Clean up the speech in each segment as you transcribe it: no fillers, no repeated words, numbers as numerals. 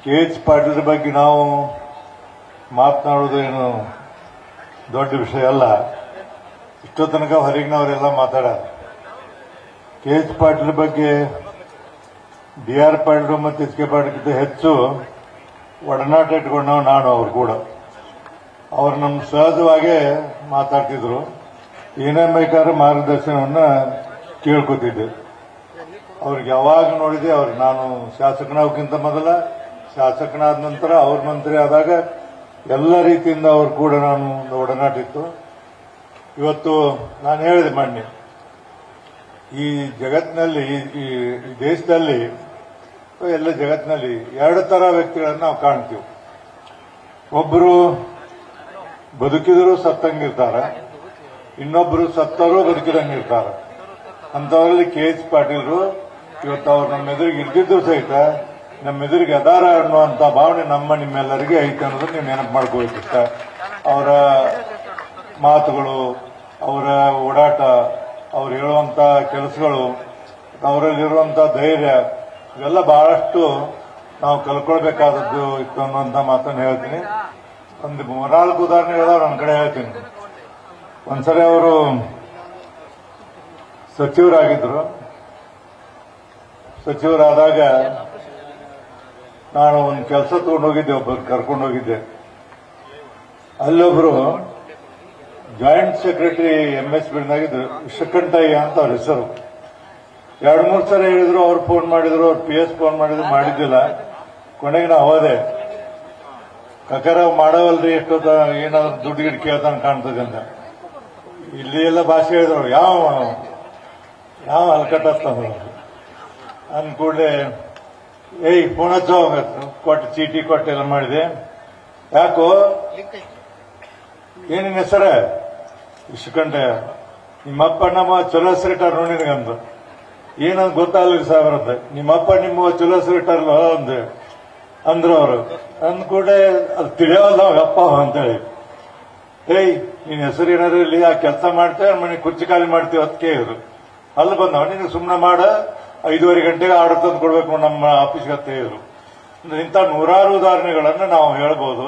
KH Patil ಬಗ್ಗೆ ನಾವು ಮಾತನಾಡೋದು ಏನು ದೊಡ್ಡ ವಿಷಯ ಅಲ್ಲ. ಇಷ್ಟೋ ತನಕ ಹೊರಗಿನವರೆಲ್ಲ ಮಾತಾಡ್ಯಾರ. KH ಪಾಟೀಲ್ ಬಗ್ಗೆ DR ಪಾಟೀಲ್ ಮತ್ತು HK ಪಾಟೀಲ್ಗಿಂತ ಹೆಚ್ಚು ಒಡನಾಟ ಇಟ್ಕೊಂಡವ್ ನಾನು ಅವ್ರು ಕೂಡ. ಅವ್ರು ನಮ್ಮ ಸಹಜವಾಗೇ ಮಾತಾಡ್ತಿದ್ರು. ಏನೇ ಬೇಕಾದ್ರೆ ಮಾರ್ಗದರ್ಶನವನ್ನ ಕೇಳ್ಕೊತಿದ್ದೆ. ಅವ್ರಿಗೆ ಯಾವಾಗ ನೋಡಿದೆ ಅವ್ರಿಗೆ ನಾನು ಶಾಸಕನಾಗೋಕ್ಕಿಂತ ಮೊದಲ, ಶಾಸಕನಾದ ನಂತರ, ಅವ್ರ ಮಂತ್ರಿ ಆದಾಗ ಎಲ್ಲ ರೀತಿಯಿಂದ ಅವ್ರು ಕೂಡ ನಾನು ಒಡನಾಟ ಇತ್ತು. ಇವತ್ತು ನಾನು ಹೇಳಿದೆ ಮೊನ್ನೆ, ಈ ಜಗತ್ತಿನಲ್ಲಿ, ಈ ದೇಶದಲ್ಲಿ, ಎಲ್ಲ ಜಗತ್ತಿನಲ್ಲಿ ಎರಡು ತರ ವ್ಯಕ್ತಿಗಳನ್ನ ನಾವು ಕಾಣ್ತೀವಿ. ಒಬ್ಬರು ಬದುಕಿದ್ರು ಸತ್ತಂಗಿರ್ತಾರ, ಇನ್ನೊಬ್ಬರು ಸತ್ತರೂ ಬದುಕಿದಂಗಿರ್ತಾರ. ಅಂತವರಲ್ಲಿ KH ಪಾಟೀಲ್ರು ಇವತ್ತು ಅವ್ರು ನಮ್ಮ ಎದುರಿಗೆ ಇರ್ದಿದ್ದು ಸಹಿತ ನಮ್ಮ ಎದುರಿಗೆ ಅದಾರ ಅನ್ನುವಂತ ಭಾವನೆ ನಿಮ್ಮೆಲ್ಲರಿಗೆ ಐತೆ ಅನ್ನೋದನ್ನ ನೀವು ನೆನಪು ಮಾಡ್ಕೋಬೇಕಿಷ್ಟ. ಅವರ ಮಾತುಗಳು, ಅವರ ಓಡಾಟ, ಅವ್ರು ಹೇಳುವಂತ ಕೆಲಸಗಳು, ಅವರಲ್ಲಿರುವಂತ ಧೈರ್ಯ, ಇವೆಲ್ಲ ಬಹಳಷ್ಟು ನಾವು ಕಲ್ಕೊಳ್ಬೇಕಾದದ್ದು ಇತ್ತು ಅನ್ನುವಂತ ಮಾತನ್ನು ಹೇಳ್ತೀನಿ. ಒಂದು 3-4 ಉದಾಹರಣೆ ಹೇಳಿದವ್ರು ನನ್ನ ಕಡೆ ಹೇಳ್ತೀನಿ. ಒಂದ್ಸರಿ ಅವರು ಸಚಿವರಾಗಿದ್ರು. ಸಚಿವರಾದಾಗ ನಾನು ಒಂದು ಕೆಲಸ ತಗೊಂಡೋಗಿದ್ದೆ, ಒಬ್ಬರು ಕರ್ಕೊಂಡು ಹೋಗಿದ್ದೆ. ಅಲ್ಲೊಬ್ರು ಜಾಯಿಂಟ್ ಸೆಕ್ರೆಟರಿ MS ಬಿಡ್ನಾಗಿದ್ರು, ವಿಶ್ವಕಂಠಯ್ಯ ಅಂತ ಅವ್ರ ಹೆಸರು. 2-3 ಸರಿ ಹೇಳಿದ್ರು, ಅವ್ರು ಫೋನ್ ಮಾಡಿದ್ರು, ಅವ್ರು PS ಫೋನ್ ಮಾಡಿದ್ರು, ಮಾಡಿದ್ದಿಲ್ಲ. ಕೊನೆಗೆ ನಾವು ಹೋದೆ. ಕಕರ ಮಾಡವಲ್ರಿ, ಎಷ್ಟೊತ್ತ ಏನಾದ್ರು ದುಡ್ಡು ಗಿಡ್ ಕೇಳ್ತಾನೆ ಕಾಣ್ತದೆ ಅಂತ. ಇಲ್ಲಿ ಎಲ್ಲ ಭಾಷೆ ಹೇಳಿದ್ರು, ಯಾವ ಹಲ್ಕಟ್ಟಂದ್ರು. ಅಂದ ಕೂಡಲೇ ಫೋನ್ ಹಚ್ಚೋ ಕೊಟ್ಟು, ಚೀಟಿ ಕೊಟ್ಟು ಎಲ್ಲ ಮಾಡಿದೆ. ಯಾಕೋ ಏನಿನ ಹೆಸರ? ವಿಶ್ವಕಂಠಯ್ಯ. ನಿಮ್ಮಪ್ಪ ನಮ್ಮ ಚಲೋ ಹೆಸರಿಟ್ಟಾರ ನೋಡಿ ನಿನಗಂದು. ಏನಂದ್ ಗೊತ್ತಾಗಲಿ ಸಾಹೇಬ್ರದ್ದ. ನಿಮ್ಮಪ್ಪ ನಿಮ್ಮ ಚಲೋ ಹೆಸರಿಟ್ಟಾರಲ್ಲ ಅಂದ್ರು ಅವರು. ಅಂದ ಕೂಡಲೇ ಅದು ತಿಳಿಯೋಲ್ಲ ಅಪ್ಪ ಅಂತೇಳಿ. ನಿನ್ ಹೆಸರು ಏನಾದ್ರು ಇಲ್ಲಿ ಆ ಕೆಲಸ ಮಾಡ್ತೇವೆ, ಮನೆ ಕುರ್ಚಿ ಖಾಲಿ ಮಾಡ್ತೀವಿ ಅಂತ ಕೇಳಿದ್ರು. ಅಲ್ಲಿ ಬಂದವ, ನೀನು ಸುಮ್ಮನೆ ಮಾಡ, 5:30 ಗಂಟೆಗೆ ಆರ್ಡರ್ ತಂದು ಕೊಡ್ಬೇಕು ನಮ್ಮ ಆಫೀಸ್ಗೆ ಅಂತ ಹೇಳಿದ್ರು. ಇಂಥ 100 ಉದಾಹರಣೆಗಳನ್ನು ನಾವು ಹೇಳ್ಬೋದು.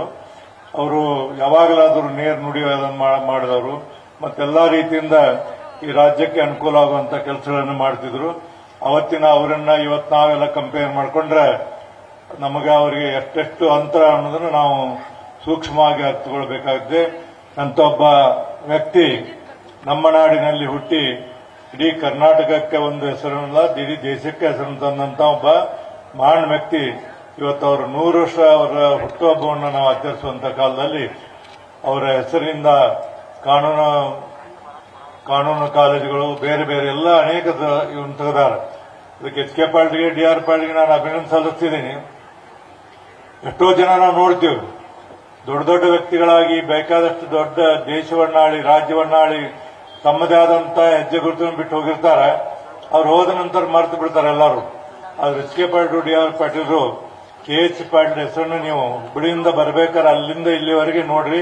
ಅವರು ಯಾವಾಗಲಾದರೂ ನೇರ್ ನುಡಿ ಮಾಡಿದವರು, ಮತ್ತೆಲ್ಲಾ ರೀತಿಯಿಂದ ಈ ರಾಜ್ಯಕ್ಕೆ ಅನುಕೂಲ ಆಗುವಂತ ಕೆಲಸಗಳನ್ನು ಮಾಡ್ತಿದ್ರು. ಅವತ್ತಿನ ಅವರನ್ನ ಇವತ್ತು ನಾವೆಲ್ಲ ಕಂಪೇರ್ ಮಾಡ್ಕೊಂಡ್ರೆ ನಮಗೆ ಅವರಿಗೆ ಎಷ್ಟೆಷ್ಟು ಅಂತರ ಅನ್ನೋದನ್ನು ನಾವು ಸೂಕ್ಷ್ಮವಾಗಿ ಅರ್ಥಕೊಳ್ಬೇಕಾಗಿದೆ. ಅಂತ ಒಬ್ಬ ವ್ಯಕ್ತಿ ನಮ್ಮ ನಾಡಿನಲ್ಲಿ ಹುಟ್ಟಿ ಇಡೀ ಕರ್ನಾಟಕಕ್ಕೆ ಒಂದು ಹೆಸರನ್ನಲ್ಲ, ಇಡೀ ದೇಶಕ್ಕೆ ಹೆಸರನ್ನು ತಂದಂತ ಒಬ್ಬ ಮಹಾನ್ ವ್ಯಕ್ತಿ ಇವತ್ತು ಅವರು 100 ವರ್ಷ ಅವರ ಹುಟ್ಟುಹಬ್ಬವನ್ನು ನಾವು ಆಚರಿಸುವಂತ ಕಾಲದಲ್ಲಿ ಅವರ ಹೆಸರಿನಿಂದ ಕಾನೂನು ಕಾಲೇಜುಗಳು, ಬೇರೆ ಬೇರೆ ಎಲ್ಲ ಅನೇಕ ಇವನು ತೆಗೆದಾರೆ. ಇದಕ್ಕೆ HK ಪಾಟೀಲ್ಗೆ, DR ಪಾಟೀಲ್ಗೆ ನಾನು ಅಭಿನಂದನೆ ಸಲ್ಲಿಸ್ತಿದ್ದೀನಿ. ಎಷ್ಟೋ ಜನ ನಾವು ನೋಡ್ತೀವಿ, ದೊಡ್ಡ ದೊಡ್ಡ ವ್ಯಕ್ತಿಗಳಾಗಿ ಬೇಕಾದಷ್ಟು ದೊಡ್ಡ ದೇಶವನ್ನಾಳಿ, ರಾಜ್ಯವನ್ನಾಳಿ, ತಮ್ಮದೇ ಆದಂತ ಹೆಜ್ಜೆ ಗುರುತನ್ನು ಬಿಟ್ಟು ಹೋಗಿರ್ತಾರೆ. ಅವ್ರು ಹೋದ ನಂತರ ಮರೆತು ಬಿಡ್ತಾರೆ ಎಲ್ಲರೂ. ಆದ್ರೆ HK Patil, DR ಪಾಟೀಲ್ರು, KH Patil ಹೆಸರನ್ನು ನೀವು ಹುಬ್ಬಳ್ಳಿಯಿಂದ ಬರ್ಬೇಕಾದ್ರೆ ಅಲ್ಲಿಂದ ಇಲ್ಲಿವರೆಗೆ ನೋಡ್ರಿ.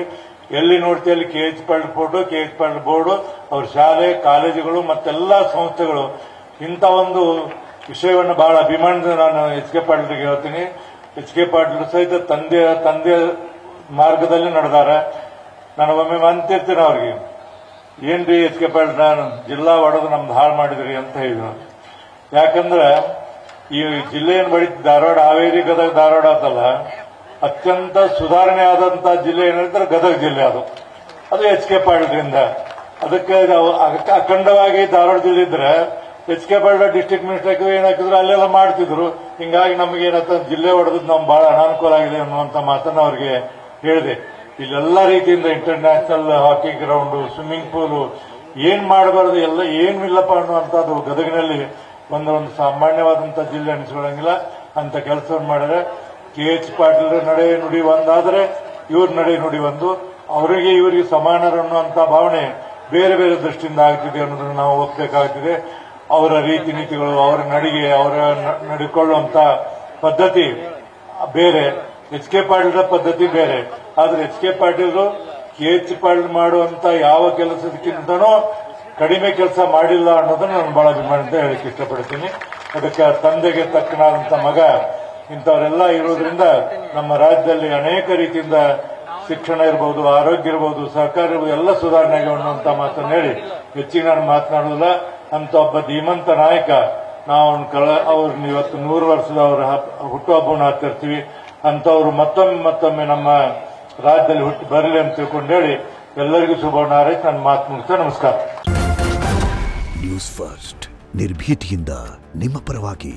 ಎಲ್ಲಿ ನೋಡ್ತೀವಿ ಅಲ್ಲಿ KH Patil photo, KH Patil board, ಅವ್ರ ಶಾಲೆ, ಕಾಲೇಜುಗಳು ಮತ್ತೆಲ್ಲಾ ಸಂಸ್ಥೆಗಳು. ಇಂಥ ಒಂದು ವಿಷಯವನ್ನು ಬಹಳ ಅಭಿಮಾನದಿಂದ ನಾನು HK ಪಾಟೀಲ್ಗೆ ಹೇಳ್ತೀನಿ. HK ಪಾಟೀಲ್ ಸಹಿತ ತಂದೆ ಮಾರ್ಗದಲ್ಲಿ ನಡೆದಾರೆ. ನಾನು ಒಮ್ಮೆ ಅಂತಿರ್ತೀನಿ ಅವ್ರಿಗೆ, ಏನ್ರಿ HK ಪಾಟೀಲ್, ನಾನು ಜಿಲ್ಲಾ ಒಡೆದು ನಮ್ದು ಹಾಳು ಮಾಡಿದ್ರಿ ಅಂತ ಹೇಳಿದ್ರು. ಯಾಕಂದ್ರೆ ಈ ಜಿಲ್ಲೆಯನ್ನು ಬಡಿ ಧಾರವಾಡ, ಹಾವೇರಿ, ಗದಗ, ಧಾರವಾಡ ಅಂತಲ್ಲ, ಅತ್ಯಂತ ಸುಧಾರಣೆ ಆದಂತ ಜಿಲ್ಲೆ ಏನಂದ್ರೆ ಗದಗ ಜಿಲ್ಲೆ. ಅದು HK ಪಾಟೀಲ್ರಿಂದ. ಅದಕ್ಕೆ ಅಖಂಡವಾಗಿ ಧಾರವಾಡ ಜಿಲ್ಲೆ ಇದ್ರೆ HK ಪಾಟೀಲ್ ಡಿಸ್ಟ್ರಿಕ್ಟ್ ಮಿನಿಸ್ಟರ್ ಏನಾಕಿದ್ರು ಅಲ್ಲೆಲ್ಲ ಮಾಡ್ತಿದ್ರು. ಹಿಂಗಾಗಿ ನಮಗೆ ಏನಂತ ಜಿಲ್ಲೆ ಹೊಡೆದ್ ನಮ್ಗೆ ಬಹಳ ಅನಾನುಕೂಲ ಆಗಿದೆ ಅನ್ನುವಂತ ಮಾತನ್ನ ಅವ್ರಿಗೆ ಹೇಳಿದೆ. ಇಲ್ಲೆಲ್ಲ ರೀತಿಯಿಂದ ಇಂಟರ್ನ್ಯಾಷನಲ್ ಹಾಕಿ ಗ್ರೌಂಡ್, ಸ್ವಿಮ್ಮಿಂಗ್ ಪೂಲು, ಏನ್ ಮಾಡಬಾರದು ಎಲ್ಲ ಏನು ಇಲ್ಲಪ್ಪ ಅನ್ನುವಂಥದ್ದು ಗದಗಿನಲ್ಲಿ ಒಂದು ಸಾಮಾನ್ಯವಾದಂತ ಜಿಲ್ಲೆ ಅನಿಸ್ಕೊಳ್ಳಂಗಿಲ್ಲ. ಅಂತ ಕೆಲಸವನ್ನು ಮಾಡಿದ್ರೆ KH ಪಾಟೀಲ್ ನಡೆ ನುಡಿ ಒಂದಾದ್ರೆ ಇವ್ರ ನಡೆ ನುಡಿ ಒಂದು. ಅವರಿಗೆ ಇವರಿಗೆ ಸಮಾನರು ಅನ್ನುವಂತ ಭಾವನೆ ಬೇರೆ ಬೇರೆ ದೃಷ್ಟಿಯಿಂದ ಆಗ್ತಿದೆ ಅನ್ನೋದನ್ನು ನಾವು ಒಪ್ಪಬೇಕಾಗ್ತಿದೆ. ಅವರ ರೀತಿ ನೀತಿಗಳು, ಅವರ ನಡಿಗೆ, ಅವರ ನಡ್ಕೊಳ್ಳುವಂತ ಪದ್ಧತಿ ಬೇರೆ, HK ಪಾಟೀಲ್ ಪದ್ಧತಿ ಬೇರೆ. ಆದ್ರೆ HK ಪಾಟೀಲ್ರು KH ಪಾಟೀಲ್ ಮಾಡುವಂತ ಯಾವ ಕೆಲಸಕ್ಕಿಂತನೂ ಕಡಿಮೆ ಕೆಲಸ ಮಾಡಿಲ್ಲ ಅನ್ನೋದನ್ನ ನಾನು ಬಹಳ ಅಭಿಮಾನದಿಂದ ಹೇಳಕ್ಕೆ ಇಷ್ಟಪಡ್ತೀನಿ. ಅದಕ್ಕೆ ತಂದೆಗೆ ತಕ್ಕನಾದಂತ ಮಗ ಇಂಥವರೆಲ್ಲ ಇರೋದ್ರಿಂದ ನಮ್ಮ ರಾಜ್ಯದಲ್ಲಿ ಅನೇಕ ರೀತಿಯಿಂದ ಶಿಕ್ಷಣ ಇರ್ಬೋದು, ಆರೋಗ್ಯ ಇರ್ಬೋದು, ಸಹಕಾರ ಇರ್ಬೋದು, ಎಲ್ಲ ಸುಧಾರಣೆ ಅನ್ನುವಂತ ಮಾತನ್ನು ಹೇಳಿ ಹೆಚ್ಚಿಗೆ ನಾನು ಮಾತನಾಡುವುದಿಲ್ಲ. ಅಂತ ಒಬ್ಬ ಧೀಮಂತ ನಾಯಕ ನಾವು ಅವ್ರನ್ನ ಇವತ್ತು 100 ವರ್ಷದ ಅವರ ಹುಟ್ಟುಹಬ್ಬವನ್ನು ಆಚರಿಸ್ತೀವಿ. ಅಂತವ್ರು ಮತ್ತೊಮ್ಮೆ ನಮ್ಮ ರಾಜ್ಯದಲ್ಲಿ ಹುಟ್ಟಿ ಬರಲಿ ಅಂತ ತಿಳ್ಕೊಂಡು ಹೇಳಿ ಎಲ್ಲರಿಗೂ ಶುಭವನ್ನು ಹಾರೈಸಿ ನನ್ನ ಮಾತು ಮುಗಿಸ್ತೇನೆ. ನಮಸ್ಕಾರ. ನ್ಯೂಸ್ ಫಸ್ಟ್ ನಿರ್ಭೀತಿಯಿಂದ ನಿಮ್ಮ ಪರವಾಗಿ.